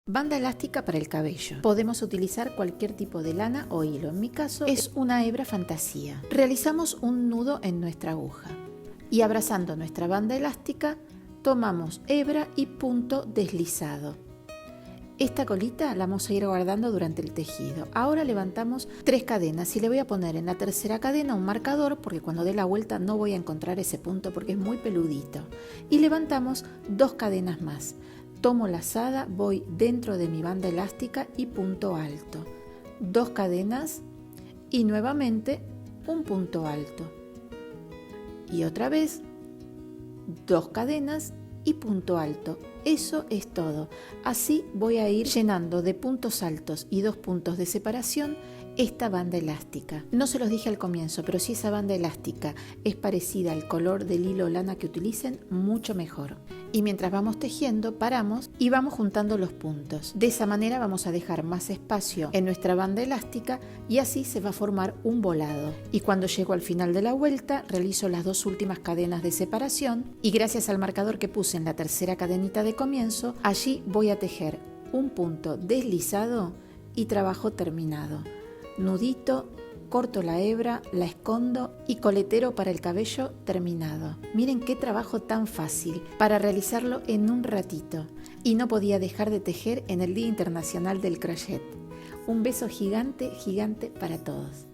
Banda elástica para el cabello. Podemos utilizar cualquier tipo de lana o hilo. En mi caso es una hebra fantasía. Realizamos un nudo en nuestra aguja y abrazando nuestra banda elástica tomamos hebra y punto deslizado. Esta colita la vamos a ir guardando durante el tejido. Ahora levantamos 3 cadenas y le voy a poner en la tercera cadena un marcador porque cuando dé la vuelta no voy a encontrar ese punto porque es muy peludito. Y levantamos 2 cadenas más. Tomo lazada, voy dentro de mi banda elástica y punto alto. 2 cadenas y nuevamente un punto alto. Y otra vez 2 cadenas y punto alto. Eso es todo. Así voy a ir llenando de puntos altos y 2 puntos de separación esta banda elástica. No se los dije al comienzo, pero si esa banda elástica es parecida al color del hilo o lana que utilicen, mucho mejor. Y mientras vamos tejiendo, paramos y vamos juntando los puntos. De esa manera vamos a dejar más espacio en nuestra banda elástica y así se va a formar un volado. Y cuando llego al final de la vuelta, realizo las 2 últimas cadenas de separación y gracias al marcador que puse en la tercera cadenita de comienzo, allí voy a tejer un punto deslizado y trabajo terminado. Nudito, corto la hebra, la escondo y coletero para el cabello terminado. Miren qué trabajo tan fácil para realizarlo en un ratito. Y no podía dejar de tejer en el Día Internacional del Crochet. Un beso gigante, gigante para todos.